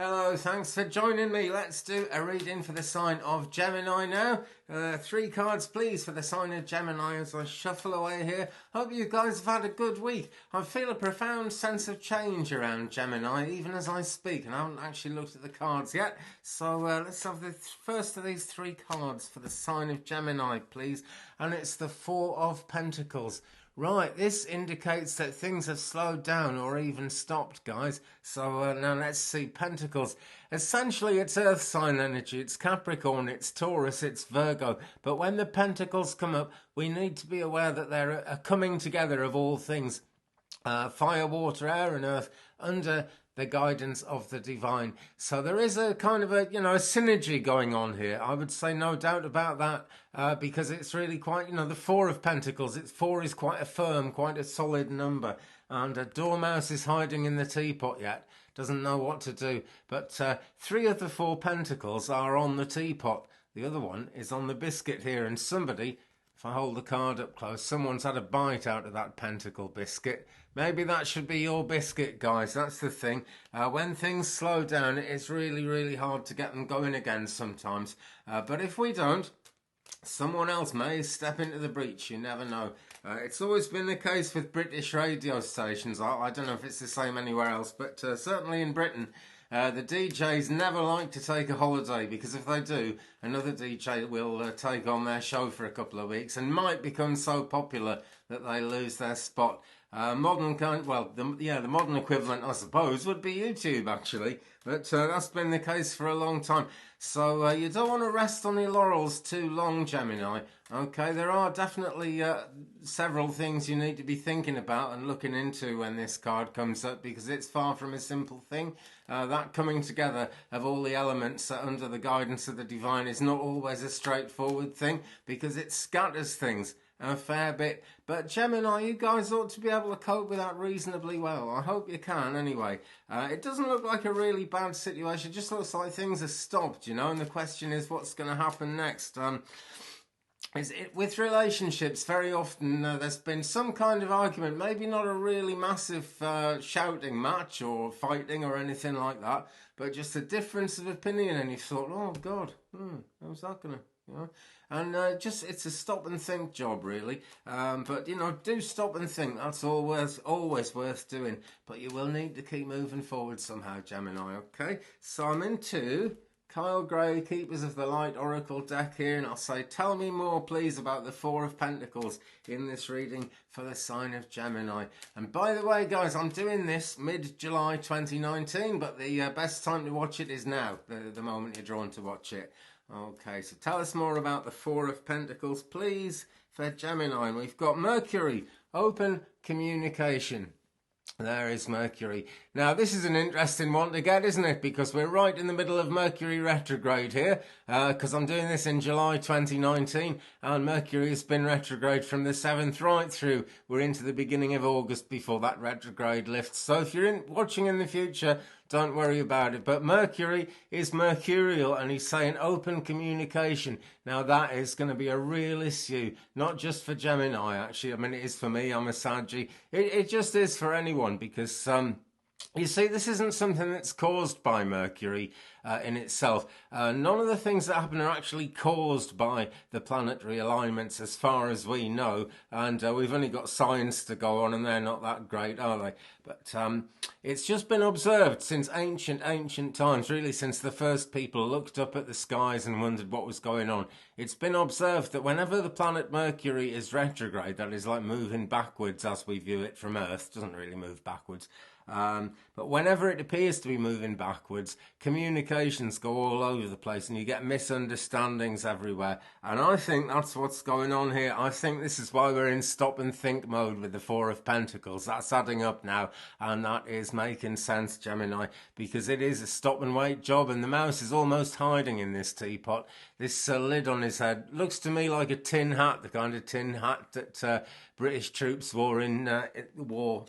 Hello, thanks for joining me. Let's do a reading for the sign of Gemini now. 3 cards please for the sign of Gemini as I shuffle away here. Hope you guys have had a good week. I feel a profound sense of change around Gemini even as I speak, and I haven't actually looked at the cards yet. So let's have the first of these 3 cards for the sign of Gemini please, and it's the 4 of Pentacles. Right, this indicates that things have slowed down or even stopped, guys. So now let's see. Pentacles. Essentially, it's Earth sign energy. It's Capricorn, it's Taurus, it's Virgo. But when the Pentacles come up, we need to be aware that they're a coming together of all things. Fire, water, air and earth under the guidance of the divine. So there is a kind of a synergy going on here. I would say no doubt about that, because it's really quite, the 4 of Pentacles. 4 is quite a firm, quite a solid number. And a dormouse is hiding in the teapot yet. Doesn't know what to do. But 3 of the 4 Pentacles are on the teapot. The other one is on the biscuit here. And somebody, if I hold the card up close, someone's had a bite out of that pentacle biscuit. Maybe that should be your biscuit, guys. That's the thing. When things slow down, it's really, really hard to get them going again sometimes. But if we don't, someone else may step into the breach. You never know. It's always been the case with British radio stations. I don't know if it's the same anywhere else, but certainly in Britain, the DJs never like to take a holiday, because if they do, another DJ will take on their show for a couple of weeks and might become so popular that they lose their spot. The modern equivalent, I suppose, would be YouTube, actually. But that's been the case for a long time. So you don't want to rest on your laurels too long, Gemini. Okay, there are definitely several things you need to be thinking about and looking into when this card comes up, because it's far from a simple thing. That coming together of all the elements under the guidance of the divine is not always a straightforward thing, because it scatters things a fair bit. But Gemini, you guys ought to be able to cope with that reasonably well. I hope you can anyway. It doesn't look like a really bad situation. It just looks like things are stopped, and the question is what's going to happen next. With relationships, very often there's been some kind of argument, maybe not a really massive shouting match or fighting or anything like that, but just a difference of opinion, and you thought, oh God, how's that gonna, and it's a stop and think job, really. But do stop and think. That's always worth doing. But you will need to keep moving forward somehow, Gemini. Okay, so I'm into Kyle Gray, Keepers of the Light Oracle deck here, and I'll say, tell me more please about the 4 of Pentacles in this reading for the sign of Gemini. And by the way, guys, I'm doing this mid-July 2019, but the best time to watch it is now, the moment you're drawn to watch it. Okay, so tell us more about the 4 of Pentacles, please, for Gemini. And we've got Mercury, open communication. There is Mercury. Now, this is an interesting one to get, isn't it? Because we're right in the middle of Mercury retrograde here, because I'm doing this in July 2019, and Mercury has been retrograde from the 7th right through. We're into the beginning of August before that retrograde lifts. So if you're watching in the future, don't worry about it. But Mercury is mercurial, and he's saying open communication. Now, that is going to be a real issue, not just for Gemini, actually. I mean, it is for me. I'm a Saggy. It just is for anyone, because you see, this isn't something that's caused by Mercury in itself. None of the things that happen are actually caused by the planetary alignments as far as we know. And we've only got science to go on, and they're not that great, are they? But it's just been observed since ancient times, really since the first people looked up at the skies and wondered what was going on. It's been observed that whenever the planet Mercury is retrograde, that is like moving backwards as we view it from Earth, doesn't really move backwards. But whenever it appears to be moving backwards, communications go all over the place and you get misunderstandings everywhere. And I think that's what's going on here. I think this is why we're in stop and think mode with the 4 of Pentacles. That's adding up now, and that is making sense, Gemini, because it is a stop and wait job, and the mouse is almost hiding in this teapot. This lid on his head looks to me like a tin hat, the kind of tin hat that British troops wore in war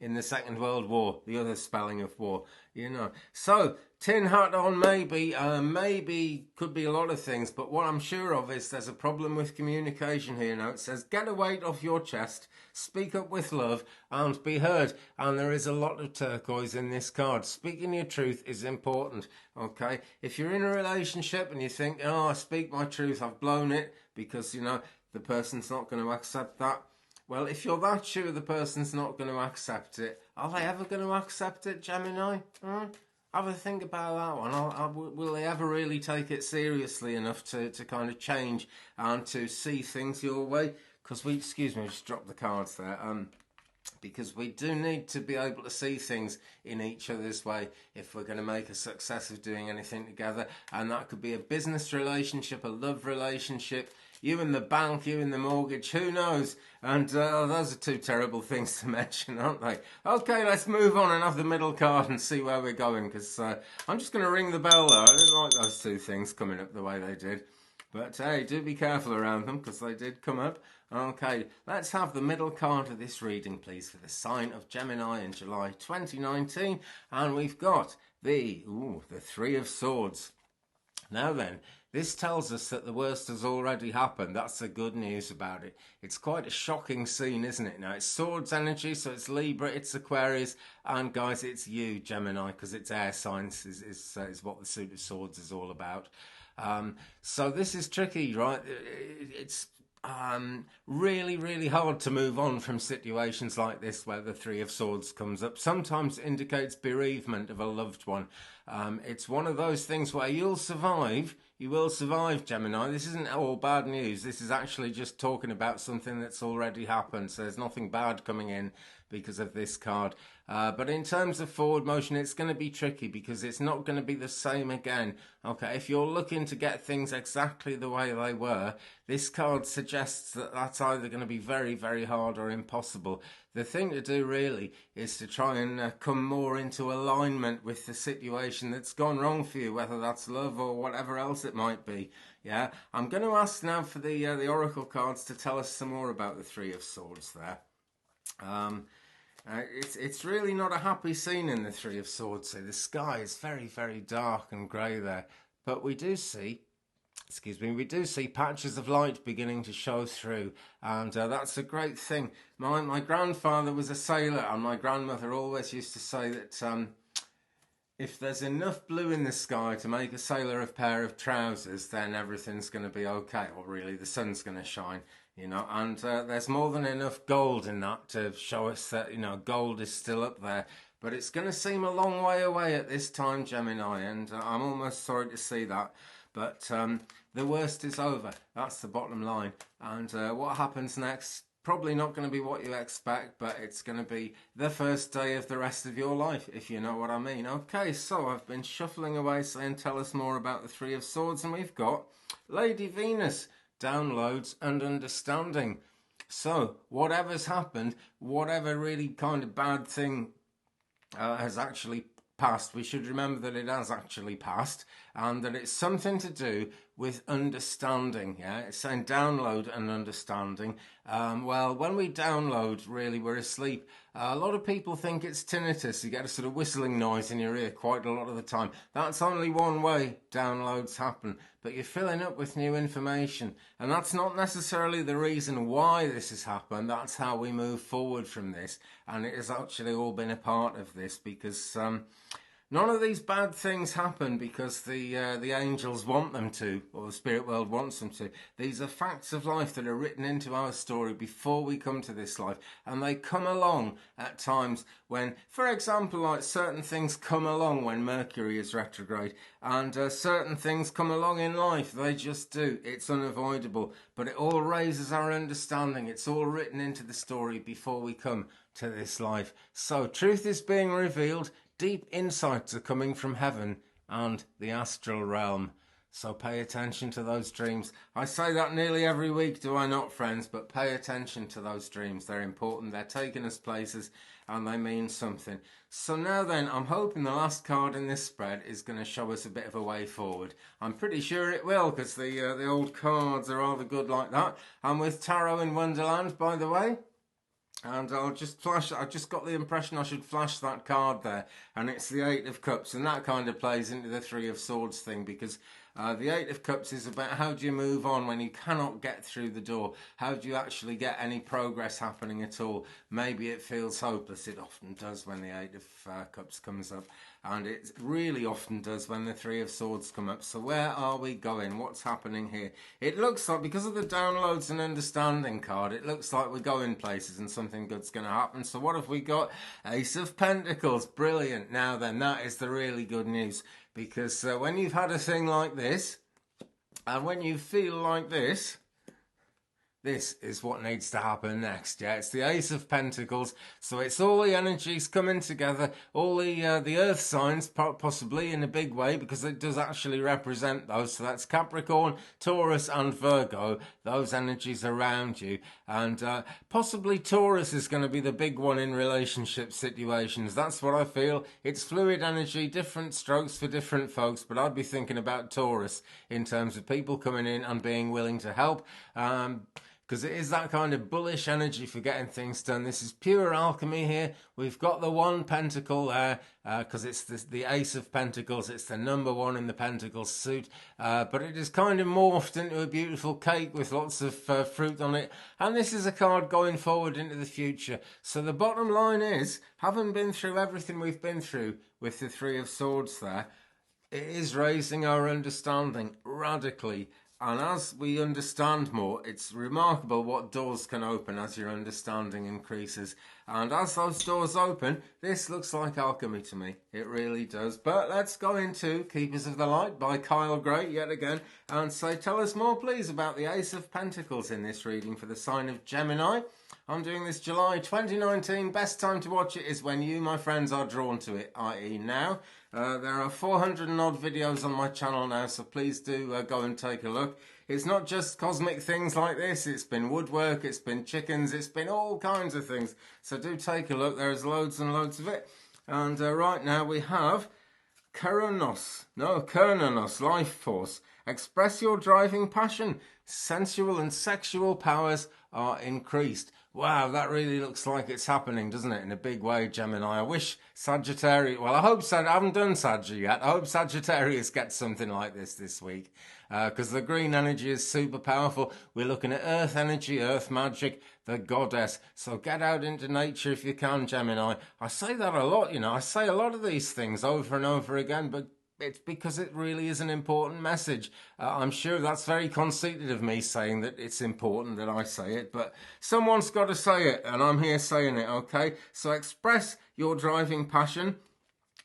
in the Second World War, the other spelling of war, you know. So, tin hat on, maybe, maybe could be a lot of things, but what I'm sure of is there's a problem with communication here now. It says, get a weight off your chest, speak up with love, and be heard. And there is a lot of turquoise in this card. Speaking your truth is important, okay? If you're in a relationship and you think, oh, I speak my truth, I've blown it, because, you know, the person's not going to accept that. Well, if you're that sure the person's not going to accept it, are they ever going to accept it, Gemini? Have a think about that one. Will they ever really take it seriously enough to kind of change and to see things your way? Because excuse me, I just dropped the cards there. Because we do need to be able to see things in each other's way if we're going to make a success of doing anything together. And that could be a business relationship, a love relationship, you and the bank, you and the mortgage, who knows? And those are two terrible things to mention, aren't they? Okay, let's move on and have the middle card and see where we're going, because I'm just going to ring the bell though. I didn't like those two things coming up the way they did. But hey, do be careful around them, because they did come up. Okay, let's have the middle card of this reading, please, for the sign of Gemini in July 2019. And we've got the Three of Swords. Now then, this tells us that the worst has already happened. That's the good news about it. It's quite a shocking scene, isn't it? Now, it's Swords energy, so it's Libra, it's Aquarius, and guys, it's you, Gemini, because it's air signs is what the Suit of Swords is all about. So this is tricky, right? It's really, really hard to move on from situations like this where the Three of Swords comes up. Sometimes it indicates bereavement of a loved one. It's one of those things where you'll survive. You will survive, Gemini. This isn't all bad news. This is actually just talking about something that's already happened. So there's nothing bad coming in because of this card. But in terms of forward motion, it's going to be tricky because it's not going to be the same again. Okay, if you're looking to get things exactly the way they were, this card suggests that that's either going to be very, very hard or impossible. The thing to do really is to try and come more into alignment with the situation that's gone wrong for you, whether that's love or whatever else it might be. Yeah, I'm going to ask now for the Oracle cards to tell us some more about the Three of Swords there. It's really not a happy scene in the Three of Swords. So the sky is very, very dark and grey there. But we do see, we do see patches of light beginning to show through. And that's a great thing. My grandfather was a sailor, and my grandmother always used to say that if there's enough blue in the sky to make a sailor a pair of trousers, then everything's going to be okay. Or really, the sun's going to shine. You know, and there's more than enough gold in that to show us that, you know, gold is still up there. But it's going to seem a long way away at this time, Gemini, and I'm almost sorry to see that. But the worst is over. That's the bottom line. And what happens next, probably not going to be what you expect, but it's going to be the first day of the rest of your life, if you know what I mean. Okay, so I've been shuffling away saying tell us more about the Three of Swords, and we've got Lady Venus. Downloads and understanding. So whatever's happened, whatever really kind of bad thing has actually passed, we should remember that it has actually passed, and that it's something to do with understanding. Yeah, it's saying download and understanding. Well, when we download, really, we're asleep. A lot of people think it's tinnitus. You get a sort of whistling noise in your ear quite a lot of the time. That's only one way downloads happen, but you're filling up with new information, and that's not necessarily the reason why this has happened. That's how we move forward from this, and it has actually all been a part of this, because none of these bad things happen because the angels want them to, or the spirit world wants them to. These are facts of life that are written into our story before we come to this life, and they come along at times when, for example, like certain things come along when Mercury is retrograde, and certain things come along in life. They just do. It's unavoidable, but it all raises our understanding. It's all written into the story before we come to this life. So truth is being revealed. Deep insights are coming from heaven and the astral realm. So pay attention to those dreams. I say that nearly every week, do I not, friends? But pay attention to those dreams. They're important. They're taking us places and they mean something. So now then, I'm hoping the last card in this spread is going to show us a bit of a way forward. I'm pretty sure it will, because the old cards are rather good like that. And with Tarot in Wonderland, by the way, And I'll just flash, I just got the impression I should flash that card there. And it's the Eight of Cups. And that kind of plays into the Three of Swords thing, because the Eight of Cups is about how do you move on when you cannot get through the door? How do you actually get any progress happening at all? Maybe it feels hopeless. It often does when the Eight of Cups comes up. And it really often does when the Three of Swords come up. So where are we going? What's happening here? It looks like, because of the downloads and understanding card, it looks like we're going places and something good's going to happen. So what have we got? Ace of Pentacles. Brilliant. Now then, that is the really good news. Because when you've had a thing like this, and when you feel like this is what needs to happen next. Yeah, it's the Ace of Pentacles, so it's all the energies coming together, all the earth signs, possibly in a big way, because it does actually represent those. So that's Capricorn, Taurus and Virgo, those energies around you. And possibly Taurus is going to be the big one in relationship situations. That's what I feel. It's fluid energy, different strokes for different folks, but I'd be thinking about Taurus in terms of people coming in and being willing to help. Because it is that kind of bullish energy for getting things done. This is pure alchemy here. We've got the one pentacle there, because it's the Ace of Pentacles. It's the number one in the Pentacles suit. But it is kind of morphed into a beautiful cake with lots of fruit on it. And this is a card going forward into the future. So the bottom line is, having been through everything we've been through with the Three of Swords there, it is raising our understanding radically. And as we understand more, it's remarkable what doors can open as your understanding increases. And as those doors open, this looks like alchemy to me. It really does. But let's go into Keepers of the Light by Kyle Gray yet again and say, tell us more please about the Ace of Pentacles in this reading for the sign of Gemini. I'm doing this July 2019. Best time to watch it is when you, my friends, are drawn to it, i.e. now. There are 400 and odd videos on my channel now, so please do go and take a look. It's not just cosmic things like this, it's been woodwork, it's been chickens, it's been all kinds of things. So do take a look, there's loads and loads of it. And right now we have Kernos, life force. Express your driving passion. Sensual and sexual powers are increased. Wow, that really looks like it's happening, doesn't it? In a big way, Gemini. I wish Sagittarius, well, I hope I haven't done Sagittarius yet. I hope Sagittarius gets something like this week. Because the green energy is super powerful. We're looking at earth energy, earth magic, the goddess. So get out into nature if you can, Gemini. I say that a lot, you know. I say a lot of these things over and over again, but it's because it really is an important message. I'm sure that's very conceited of me saying that it's important that I say it, but someone's got to say it, and I'm here saying it, okay? So express your driving passion.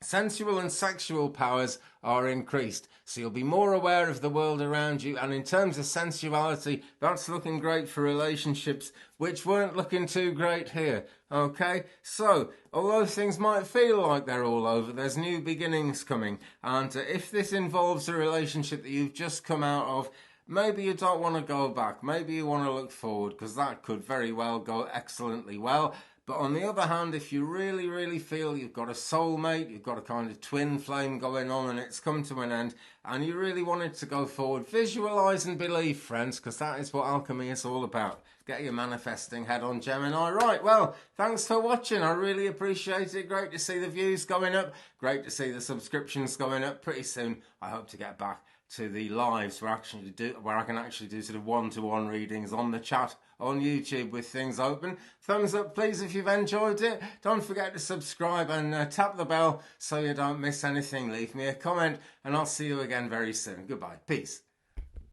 Sensual and sexual powers are increased, so you'll be more aware of the world around you. And in terms of sensuality, that's looking great for relationships, which weren't looking too great here. Okay, so although things might feel like they're all over, there's new beginnings coming. And if this involves a relationship that you've just come out of, maybe you don't want to go back. Maybe you want to look forward, because that could very well go excellently well. But on the other hand, if you really, really feel you've got a soulmate, you've got a kind of twin flame going on and it's come to an end, and you really want it to go forward, visualise and believe, friends, because that is what alchemy is all about. Get your manifesting head on, Gemini. Right, well, thanks for watching. I really appreciate it. Great to see the views going up. Great to see the subscriptions going up. Pretty soon, I hope to get back to the lives where I can actually do sort of one-to-one readings on the chat on YouTube with things open. Thumbs up please if you've enjoyed it. Don't forget to subscribe and tap the bell so you don't miss anything. Leave me a comment and I'll see you again very soon. Goodbye. Peace.